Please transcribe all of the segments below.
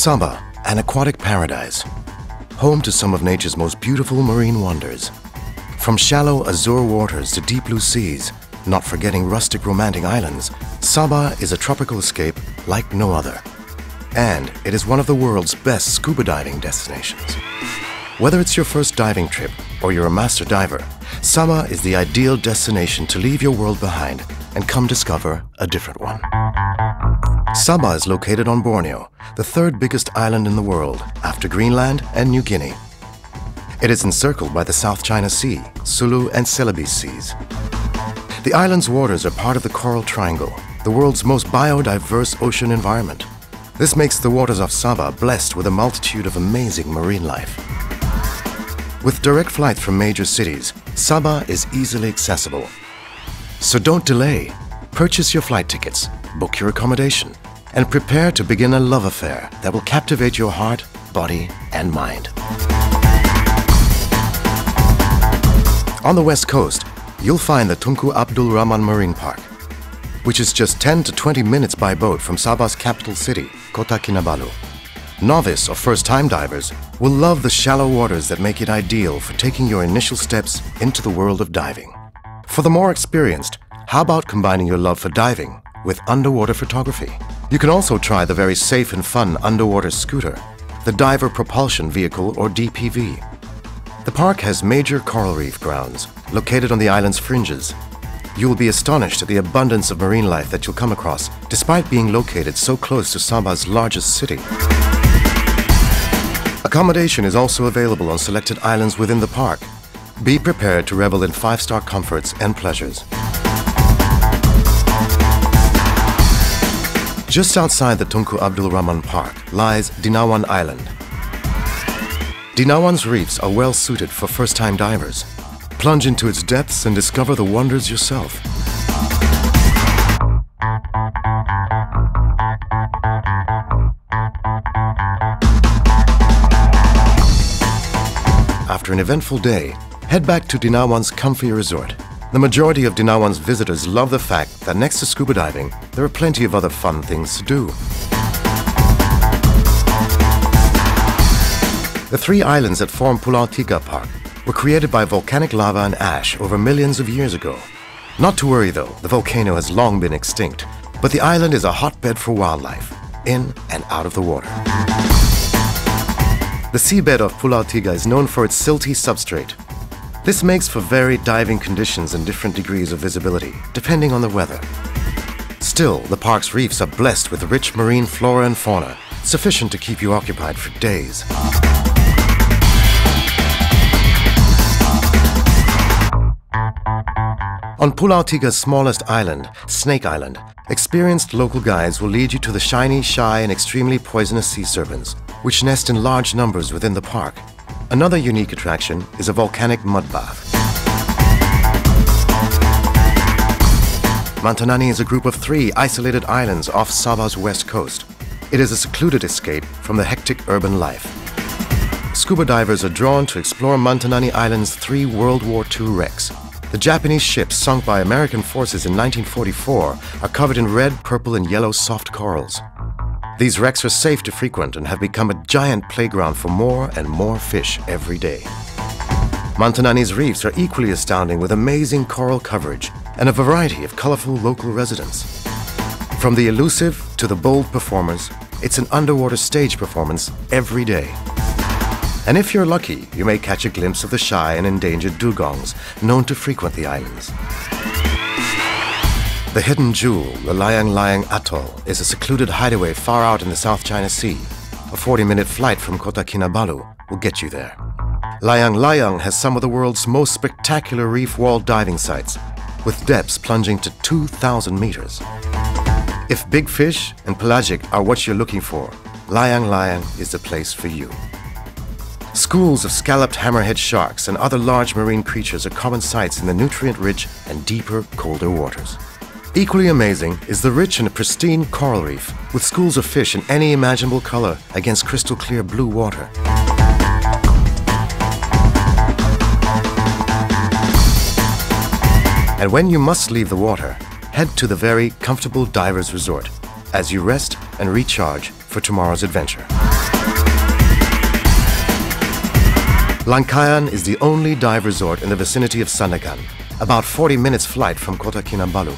Sabah, an aquatic paradise, home to some of nature's most beautiful marine wonders. From shallow azure waters to deep blue seas, not forgetting rustic romantic islands, Sabah is a tropical escape like no other. And it is one of the world's best scuba diving destinations. Whether it's your first diving trip or you're a master diver, Sabah is the ideal destination to leave your world behind and come discover a different one. Sabah is located on Borneo, the third biggest island in the world after Greenland and New Guinea. It is encircled by the South China Sea, Sulu and Celebes Seas. The island's waters are part of the Coral Triangle, the world's most biodiverse ocean environment. This makes the waters of Sabah blessed with a multitude of amazing marine life. With direct flights from major cities, Sabah is easily accessible. So don't delay. Purchase your flight tickets, book your accommodation, and prepare to begin a love affair that will captivate your heart, body, and mind. On the west coast, you'll find the Tunku Abdul Rahman Marine Park, which is just 10 to 20 minutes by boat from Sabah's capital city, Kota Kinabalu. Novice or first-time divers will love the shallow waters that make it ideal for taking your initial steps into the world of diving. For the more experienced, how about combining your love for diving with underwater photography? You can also try the very safe and fun underwater scooter, the Diver Propulsion Vehicle or DPV. The park has major coral reef grounds located on the island's fringes. You will be astonished at the abundance of marine life that you'll come across, despite being located so close to Sabah's largest city. Accommodation is also available on selected islands within the park. Be prepared to revel in five-star comforts and pleasures. Just outside the Tunku Abdul Rahman Park lies Dinawan Island. Dinawan's reefs are well suited for first-time divers. Plunge into its depths and discover the wonders yourself. After an eventful day, head back to Dinawan's comfy resort. The majority of Dinawan's visitors love the fact that next to scuba diving, there are plenty of other fun things to do. The three islands that form Pulau Tiga Park were created by volcanic lava and ash over millions of years ago. Not to worry though, the volcano has long been extinct, but the island is a hotbed for wildlife, in and out of the water. The seabed of Pulau Tiga is known for its silty substrate. This makes for varied diving conditions and different degrees of visibility, depending on the weather. Still, the park's reefs are blessed with rich marine flora and fauna, sufficient to keep you occupied for days. On Pulau Tiga's smallest island, Snake Island, experienced local guides will lead you to the shiny, shy, and extremely poisonous sea serpents, which nest in large numbers within the park. Another unique attraction is a volcanic mud bath. Mantanani is a group of 3 isolated islands off Sabah's west coast. It is a secluded escape from the hectic urban life. Scuba divers are drawn to explore Mantanani Island's 3 World War II wrecks. The Japanese ships sunk by American forces in 1944 are covered in red, purple, and yellow soft corals. These wrecks are safe to frequent and have become a giant playground for more and more fish every day. Mantanani's reefs are equally astounding with amazing coral coverage and a variety of colorful local residents. From the elusive to the bold performers, it's an underwater stage performance every day. And if you're lucky, you may catch a glimpse of the shy and endangered dugongs known to frequent the islands. The hidden jewel, the Layang Layang Atoll, is a secluded hideaway far out in the South China Sea. A 40-minute flight from Kota Kinabalu will get you there. Layang Layang has some of the world's most spectacular reef wall diving sites, with depths plunging to 2,000 meters. If big fish and pelagic are what you're looking for, Layang Layang is the place for you. Schools of scalloped hammerhead sharks and other large marine creatures are common sights in the nutrient-rich and deeper, colder waters. Equally amazing is the rich and pristine coral reef, with schools of fish in any imaginable color against crystal-clear blue water. And when you must leave the water, head to the very comfortable Divers Resort as you rest and recharge for tomorrow's adventure. Langkayan is the only dive resort in the vicinity of Sandakan, about 40 minutes flight from Kota Kinabalu.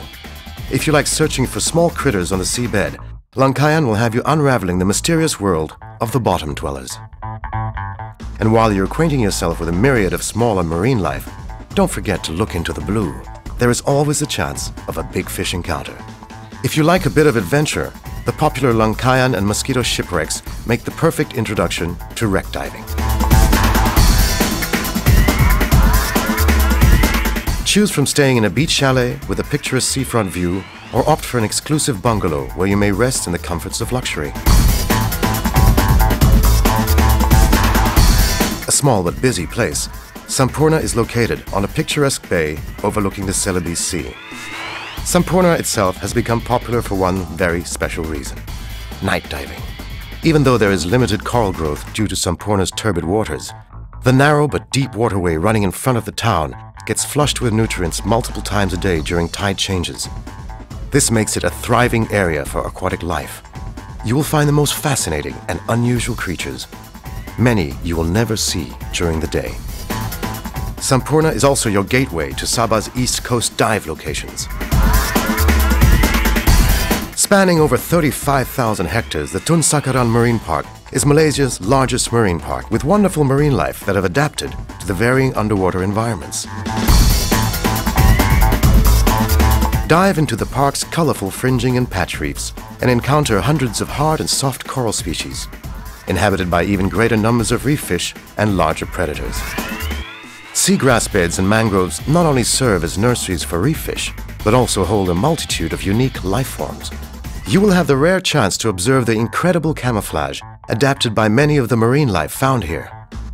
If you like searching for small critters on the seabed, Langkayan will have you unraveling the mysterious world of the bottom dwellers. And while you're acquainting yourself with a myriad of smaller marine life, don't forget to look into the blue. There is always a chance of a big fish encounter. If you like a bit of adventure, the popular Langkayan and Mosquito shipwrecks make the perfect introduction to wreck diving. Choose from staying in a beach chalet with a picturesque seafront view, or opt for an exclusive bungalow where you may rest in the comforts of luxury. A small but busy place, Sampurna is located on a picturesque bay overlooking the Celebes Sea. Sampurna itself has become popular for one very special reason: night diving. Even though there is limited coral growth due to Sampurna's turbid waters, the narrow but deep waterway running in front of the town gets flushed with nutrients multiple times a day during tide changes. This makes it a thriving area for aquatic life. You will find the most fascinating and unusual creatures. Many you will never see during the day. Sampurna is also your gateway to Sabah's East Coast dive locations. Spanning over 35,000 hectares, the Tun Sakaran Marine Park is Malaysia's largest marine park with wonderful marine life that have adapted to the varying underwater environments. Dive into the park's colorful fringing and patch reefs and encounter hundreds of hard and soft coral species, inhabited by even greater numbers of reef fish and larger predators. Seagrass beds and mangroves not only serve as nurseries for reef fish, but also hold a multitude of unique life forms. You will have the rare chance to observe the incredible camouflage adapted by many of the marine life found here.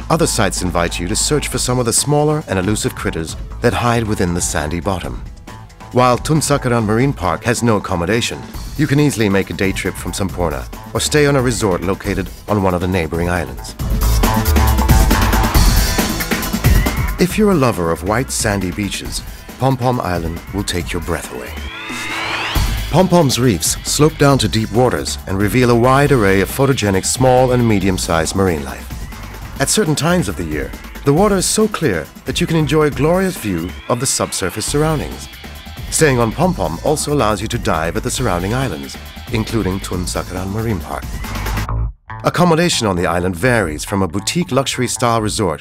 Other sites invite you to search for some of the smaller and elusive critters that hide within the sandy bottom. While Tun Sakaran Marine Park has no accommodation, you can easily make a day trip from Sampurna or stay on a resort located on one of the neighboring islands. If you're a lover of white sandy beaches, Pom Pom Island will take your breath away. Pom Pom's reefs slope down to deep waters and reveal a wide array of photogenic small and medium-sized marine life. At certain times of the year, the water is so clear that you can enjoy a glorious view of the subsurface surroundings. Staying on Pom Pom also allows you to dive at the surrounding islands, including Tun Sakaran Marine Park. Accommodation on the island varies from a boutique luxury-style resort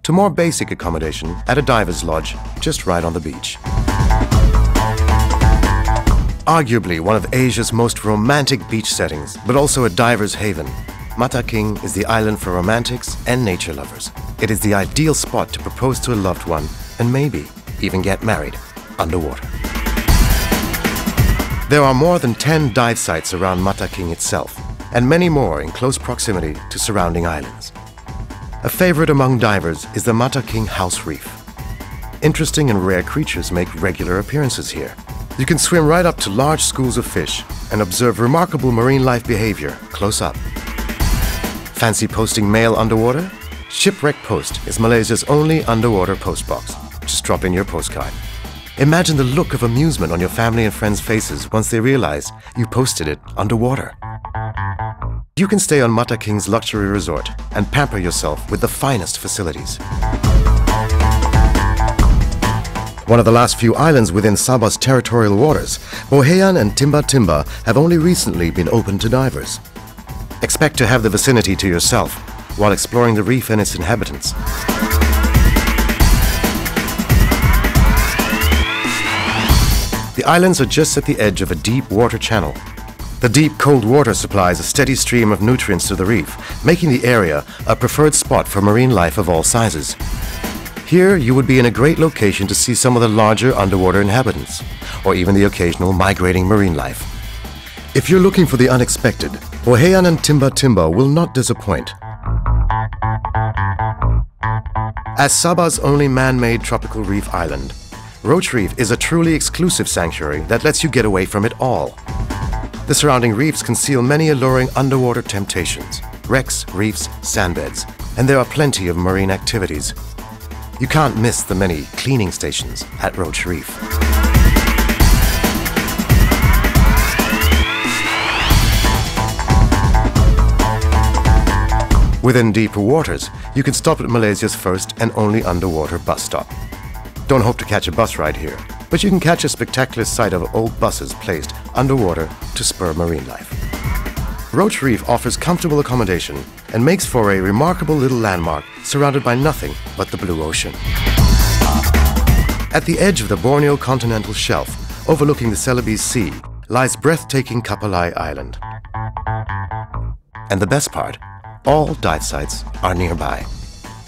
to more basic accommodation at a diver's lodge just right on the beach. Arguably one of Asia's most romantic beach settings, but also a diver's haven, Mata King is the island for romantics and nature lovers. It is the ideal spot to propose to a loved one and maybe even get married underwater. There are more than 10 dive sites around Mata King itself, and many more in close proximity to surrounding islands. A favorite among divers is the Mata King House Reef. Interesting and rare creatures make regular appearances here. You can swim right up to large schools of fish and observe remarkable marine life behavior close up. Fancy posting mail underwater? Shipwreck Post is Malaysia's only underwater post box. Just drop in your postcard. Imagine the look of amusement on your family and friends' faces once they realize you posted it underwater. You can stay on Mata King's luxury resort and pamper yourself with the finest facilities. One of the last few islands within Sabah's territorial waters, Bohean and Timba Timba have only recently been opened to divers. Expect to have the vicinity to yourself while exploring the reef and its inhabitants. The islands are just at the edge of a deep water channel. The deep, cold water supplies a steady stream of nutrients to the reef, making the area a preferred spot for marine life of all sizes. Here, you would be in a great location to see some of the larger underwater inhabitants, or even the occasional migrating marine life. If you're looking for the unexpected, Bohean and Timba Timba will not disappoint. As Sabah's only man-made tropical reef island, Roach Reef is a truly exclusive sanctuary that lets you get away from it all. The surrounding reefs conceal many alluring underwater temptations, wrecks, reefs, sandbeds, and there are plenty of marine activities. You can't miss the many cleaning stations at Roach Reef. Within deeper waters, you can stop at Malaysia's first and only underwater bus stop. Don't hope to catch a bus ride here, but you can catch a spectacular sight of old buses placed underwater to spur marine life. Roach Reef offers comfortable accommodation and makes for a remarkable little landmark surrounded by nothing but the blue ocean. At the edge of the Borneo continental shelf, overlooking the Celebes Sea, lies breathtaking Kapalai Island. And the best part, all dive sites are nearby.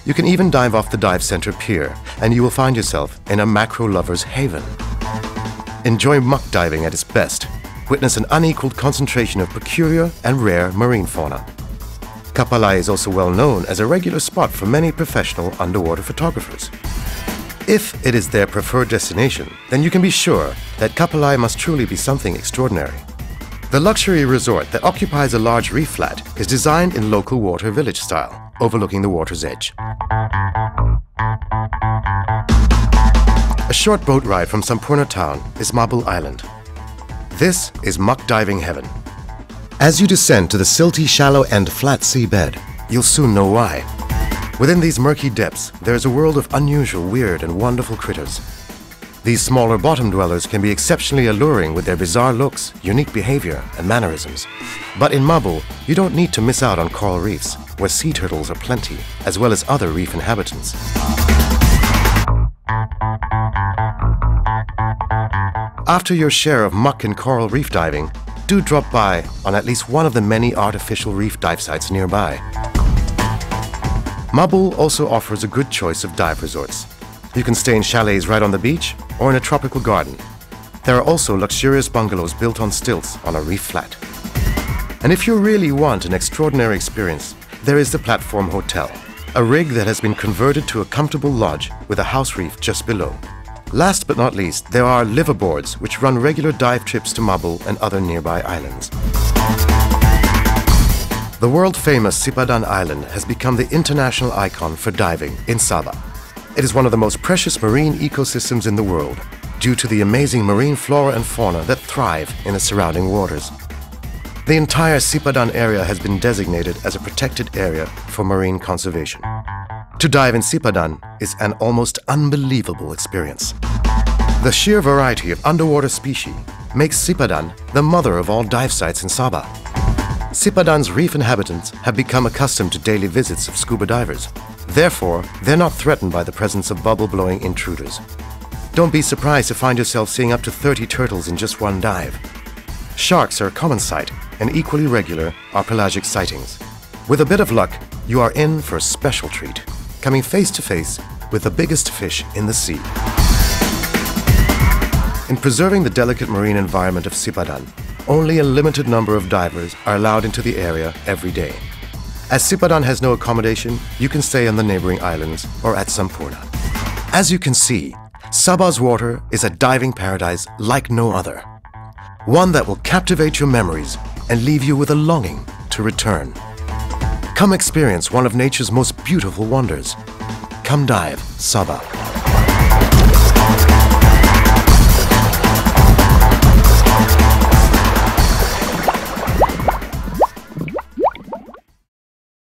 You can even dive off the dive center pier and you will find yourself in a macro lover's haven. Enjoy muck diving at its best. Witness an unequaled concentration of peculiar and rare marine fauna. Kapalai is also well known as a regular spot for many professional underwater photographers. If it is their preferred destination, then you can be sure that Kapalai must truly be something extraordinary. The luxury resort that occupies a large reef flat is designed in local water village style, overlooking the water's edge. A short boat ride from Sampurna town is Mabul Island. This is muck diving heaven. As you descend to the silty, shallow and flat seabed, you'll soon know why. Within these murky depths, there is a world of unusual, weird and wonderful critters. These smaller bottom dwellers can be exceptionally alluring with their bizarre looks, unique behavior and mannerisms. But in Mabul, you don't need to miss out on coral reefs, where sea turtles are plenty, as well as other reef inhabitants. After your share of muck and coral reef diving, do drop by on at least one of the many artificial reef dive sites nearby. Mabul also offers a good choice of dive resorts. You can stay in chalets right on the beach or in a tropical garden. There are also luxurious bungalows built on stilts on a reef flat. And if you really want an extraordinary experience, there is the Platform Hotel, a rig that has been converted to a comfortable lodge with a house reef just below. Last but not least, there are liveaboards which run regular dive trips to Mabul and other nearby islands. The world-famous Sipadan Island has become the international icon for diving in Sabah. It is one of the most precious marine ecosystems in the world due to the amazing marine flora and fauna that thrive in the surrounding waters. The entire Sipadan area has been designated as a protected area for marine conservation. To dive in Sipadan is an almost unbelievable experience. The sheer variety of underwater species makes Sipadan the mother of all dive sites in Sabah. Sipadan's reef inhabitants have become accustomed to daily visits of scuba divers. Therefore, they're not threatened by the presence of bubble-blowing intruders. Don't be surprised to find yourself seeing up to 30 turtles in just one dive. Sharks are a common sight, and equally regular are pelagic sightings. With a bit of luck, you are in for a special treat, coming face to face with the biggest fish in the sea. In preserving the delicate marine environment of Sipadan, only a limited number of divers are allowed into the area every day. As Sipadan has no accommodation, you can stay on the neighboring islands or at Sampurna. As you can see, Sabah's water is a diving paradise like no other. One that will captivate your memories and leave you with a longing to return. Come experience one of nature's most beautiful wonders. Come dive, Sabah.